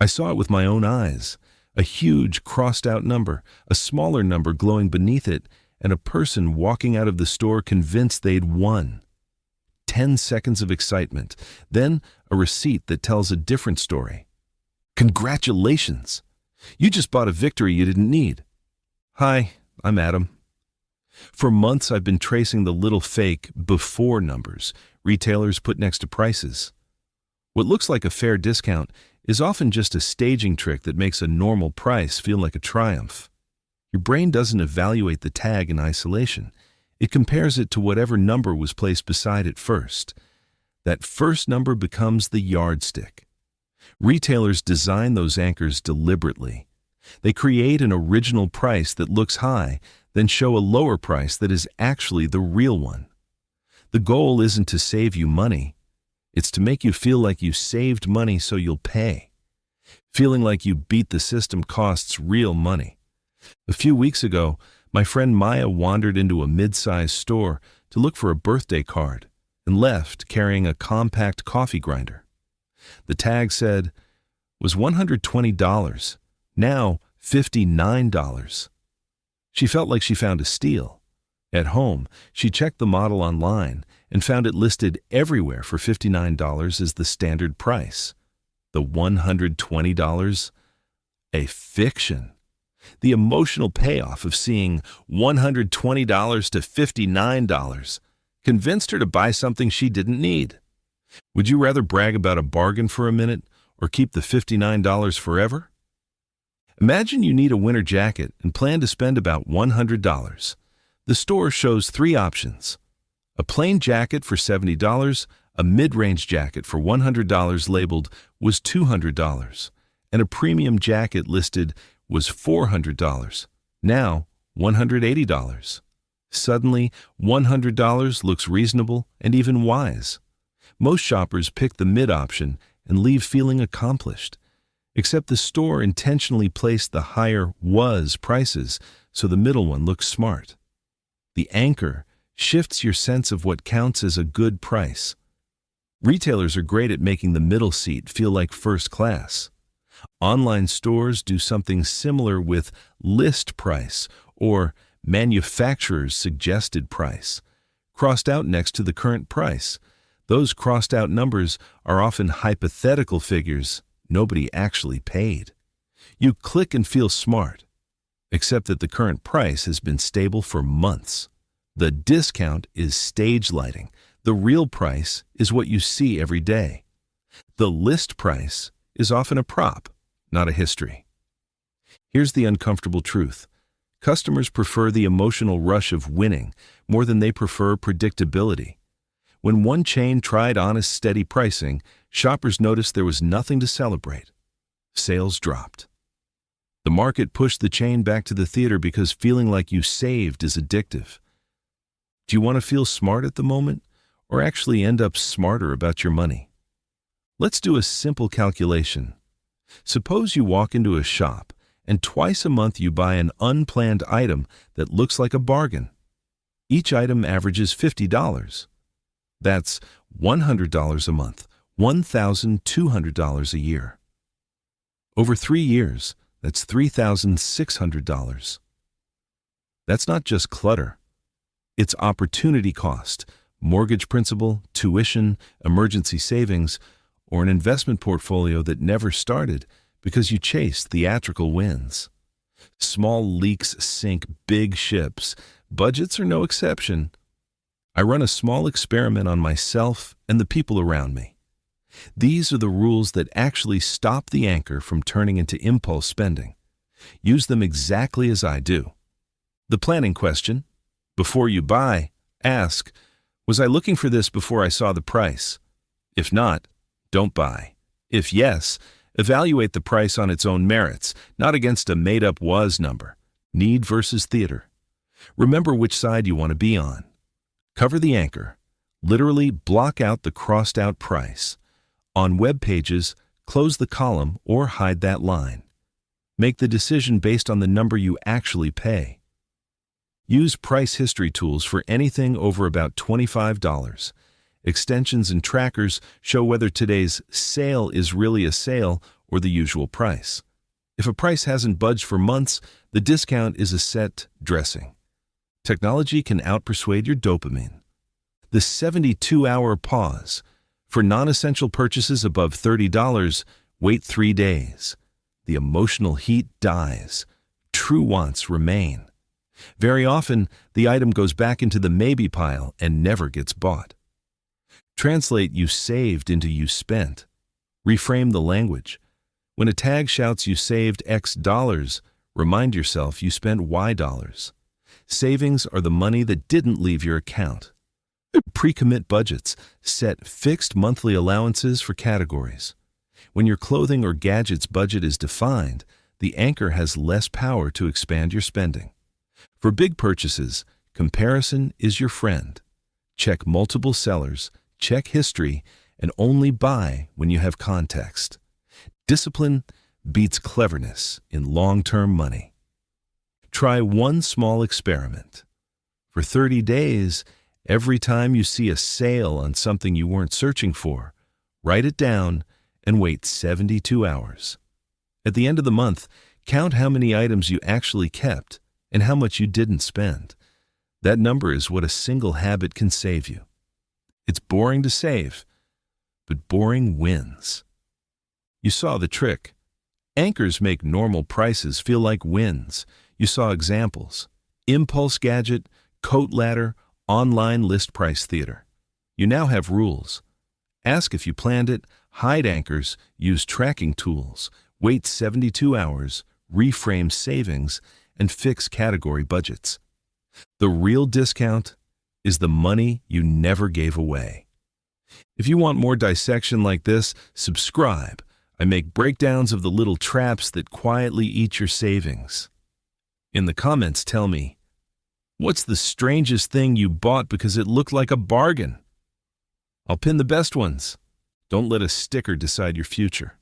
I saw it with my own eyes. A huge crossed-out number, a smaller number glowing beneath it, and a person walking out of the store convinced they'd won. 10 seconds of excitement, then a receipt that tells a different story. Congratulations! You just bought a victory you didn't need. Hi, I'm Adam. For months I've been tracing the little fake before numbers retailers put next to prices. What looks like a fair discount is often just a staging trick that makes a normal price feel like a triumph. Your brain doesn't evaluate the tag in isolation. It compares it to whatever number was placed beside it first. That first number becomes the yardstick. Retailers design those anchors deliberately. They create an original price that looks high, then show a lower price that is actually the real one. The goal isn't to save you money. It's to make you feel like you saved money so you'll pay. Feeling like you beat the system costs real money. A few weeks ago, my friend Maya wandered into a mid-sized store to look for a birthday card and left carrying a compact coffee grinder. The tag said, was $120, now $59. She felt like she found a steal. At home, she checked the model online and found it listed everywhere for $59 as the standard price. The $120? A fiction. The emotional payoff of seeing $120 to $59 convinced her to buy something she didn't need. Would you rather brag about a bargain for a minute or keep the $59 forever? Imagine you need a winter jacket and plan to spend about $100. The store shows 3 options: a plain jacket for $70, a mid-range jacket for $100 labeled was $200, and a premium jacket listed was $400, now $180. Suddenly, $100 looks reasonable and even wise. Most shoppers pick the mid option and leave feeling accomplished, except the store intentionally placed the higher was prices so the middle one looks smart. The anchor shifts your sense of what counts as a good price. Retailers are great at making the middle seat feel like first class. Online stores do something similar with list price or manufacturer's suggested price, crossed out next to the current price. Those crossed out numbers are often hypothetical figures nobody actually paid. You click and feel smart, except that the current price has been stable for months. The discount is stage lighting. The real price is what you see every day. The list price is often a prop, not a history. Here's the uncomfortable truth. Customers prefer the emotional rush of winning more than they prefer predictability. When one chain tried honest, steady pricing, shoppers noticed there was nothing to celebrate. Sales dropped. The market pushed the chain back to the theater because feeling like you saved is addictive. Do you want to feel smart at the moment, or actually end up smarter about your money? Let's do a simple calculation. Suppose you walk into a shop and twice a month you buy an unplanned item that looks like a bargain. Each item averages $50. That's $100 a month, $1,200 a year. Over 3 years, that's $3,600. That's not just clutter. It's opportunity cost, mortgage principal, tuition, emergency savings, or an investment portfolio that never started because you chased theatrical wins. Small leaks sink big ships. Budgets are no exception. I run a small experiment on myself and the people around me. These are the rules that actually stop the anchor from turning into impulse spending. Use them exactly as I do. The planning question: before you buy, ask, was I looking for this before I saw the price? If not, don't buy. If yes, evaluate the price on its own merits, not against a made-up was number. Need versus theater. Remember which side you want to be on. Cover the anchor. Literally block out the crossed-out price. On web pages, close the column or hide that line. Make the decision based on the number you actually pay. Use price history tools for anything over about $25. Extensions and trackers show whether today's sale is really a sale or the usual price. If a price hasn't budged for months, the discount is a set dressing. Technology can outpersuade your dopamine. The 72-hour pause. For non-essential purchases above $30, wait 3 days. The emotional heat dies. True wants remain. Very often, the item goes back into the maybe pile and never gets bought. Translate you saved into you spent. Reframe the language. When a tag shouts you saved X dollars, remind yourself you spent Y dollars. Savings are the money that didn't leave your account. Pre-commit budgets. Set fixed monthly allowances for categories. When your clothing or gadgets budget is defined, the anchor has less power to expand your spending. For big purchases, comparison is your friend. Check multiple sellers, check history, and only buy when you have context. Discipline beats cleverness in long-term money. Try one small experiment. For 30 days, every time you see a sale on something you weren't searching for, write it down and wait 72 hours. At the end of the month, count how many items you actually kept and how much you didn't spend. That number is what a single habit can save you. It's boring to save, but boring wins. You saw the trick. Anchors make normal prices feel like wins. You saw examples. Impulse gadget, coat ladder, online list price theater. You now have rules. Ask if you planned it, hide anchors, use tracking tools, wait 72 hours, reframe savings, and fix category budgets. The real discount is the money you never gave away. If you want more dissection like this, subscribe. I make breakdowns of the little traps that quietly eat your savings. In the comments, tell me, what's the strangest thing you bought because it looked like a bargain? I'll pin the best ones. Don't let a sticker decide your future.